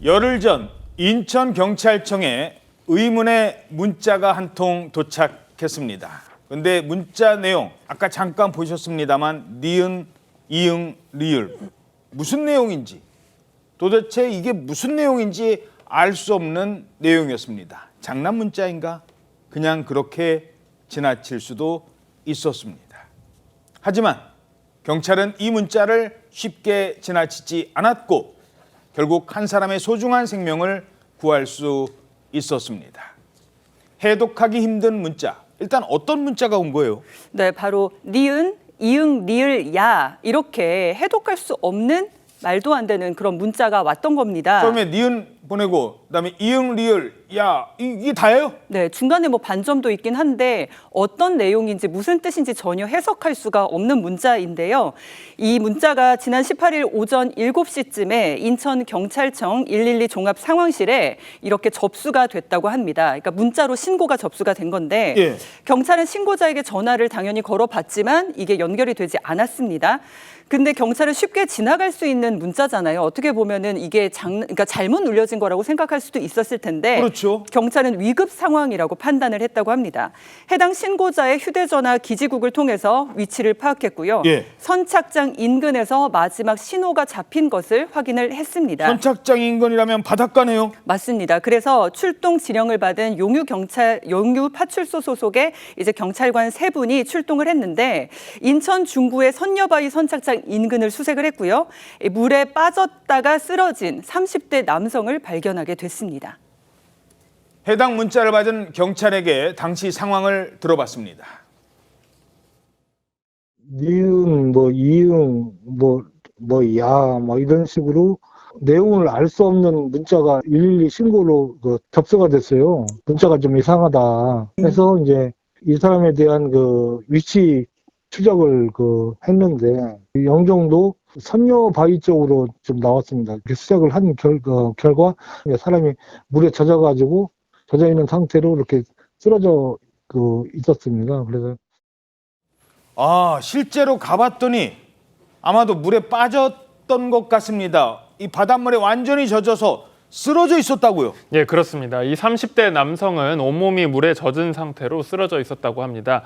열흘 전 인천경찰청에 의문의 문자가 한 통 도착했습니다. 그런데 문자 내용 아까 잠깐 보셨습니다만 니은, 이응, 리을 무슨 내용인지 도대체 이게 무슨 내용인지 알 수 없는 내용이었습니다. 장난 문자인가? 그냥 그렇게 지나칠 수도 있었습니다. 하지만 경찰은 이 문자를 쉽게 지나치지 않았고 결국 한 사람의 소중한 생명을 구할 수 있었습니다. 해독하기 힘든 문자. 일단 어떤 문자가 온 거예요? 네, 바로 니은, 이응, 리을, 야 이렇게 해독할 수 없는 말도 안 되는 그런 문자가 왔던 겁니다. 처음에 니은 보내고 그다음에 이응, 리을, 야 이게 다예요? 네, 중간에 뭐 반점도 있긴 한데 어떤 내용인지 무슨 뜻인지 전혀 해석할 수가 없는 문자인데요. 이 문자가 지난 18일 오전 7시쯤에 인천경찰청 112 종합상황실에 이렇게 접수가 됐다고 합니다. 그러니까 문자로 신고가 접수가 된 건데 예. 경찰은 신고자에게 전화를 당연히 걸어봤지만 이게 연결이 되지 않았습니다. 근데 경찰은 쉽게 지나갈 수 있는 문자잖아요. 어떻게 보면은 이게 그러니까 잘못 눌려진 거라고 생각할 수도 있었을 텐데 그렇죠. 경찰은 위급 상황이라고 판단을 했다고 합니다. 해당 신고자의 휴대전화 기지국을 통해서 위치를 파악했고요. 예. 선착장 인근에서 마지막 신호가 잡힌 것을 확인을 했습니다. 선착장 인근이라면 바닷가네요. 맞습니다. 그래서 출동 지령을 받은 용유 파출소 소속의 이제 경찰관 3분이 출동을 했는데 인천 중구의 선여바위 선착장 인근을 수색을 했고요. 물에 빠졌다가 쓰러진 30대 남성을 발견하게 됐습니다. 해당 문자를 받은 경찰에게 당시 상황을 들어봤습니다. 니은, 이응, 야, 이런 식으로 내용을 알 수 없는 문자가 112 신고로 접수가 됐어요. 문자가 좀 이상하다. 그래서 이제 이 사람에 대한 위치 추적을 했는데 영종도 선여바위 쪽으로 좀 나왔습니다. 수색을 한 결과 사람이 물에 젖어가지고 젖어 있는 상태로 이렇게 쓰러져 있었습니다. 그래서 실제로 가봤더니 아마도 물에 빠졌던 것 같습니다. 이 바닷물에 완전히 젖어서 쓰러져 있었다고요? 예, 그렇습니다. 이 30대 남성은 온몸이 물에 젖은 상태로 쓰러져 있었다고 합니다.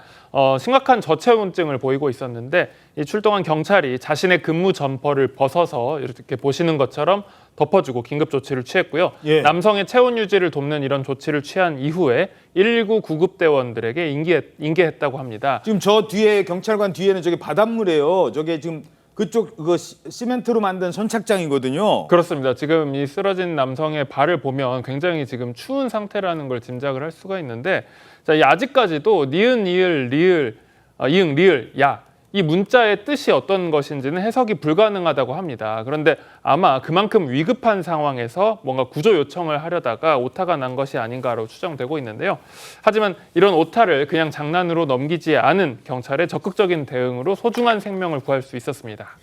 심각한 저체온증을 보이고 있었는데 이 출동한 경찰이 자신의 근무 점퍼를 벗어서 이렇게 보시는 것처럼 덮어주고 긴급 조치를 취했고요. 예. 남성의 체온 유지를 돕는 이런 조치를 취한 이후에 119 구급대원들에게 인계했다고 합니다. 지금 저 뒤에 경찰관 뒤에는 저게 바닷물이에요. 저게 지금 그쪽 시멘트로 만든 선착장이거든요. 그렇습니다. 지금 이 쓰러진 남성의 발을 보면 굉장히 지금 추운 상태라는 걸 짐작을 할 수가 있는데 자, 아직까지도 니은, 이을, 리을, 이응, 리을, 야 이 문자의 뜻이 어떤 것인지는 해석이 불가능하다고 합니다. 그런데 아마 그만큼 위급한 상황에서 뭔가 구조 요청을 하려다가 오타가 난 것이 아닌가로 추정되고 있는데요. 하지만 이런 오타를 그냥 장난으로 넘기지 않은 경찰의 적극적인 대응으로 소중한 생명을 구할 수 있었습니다.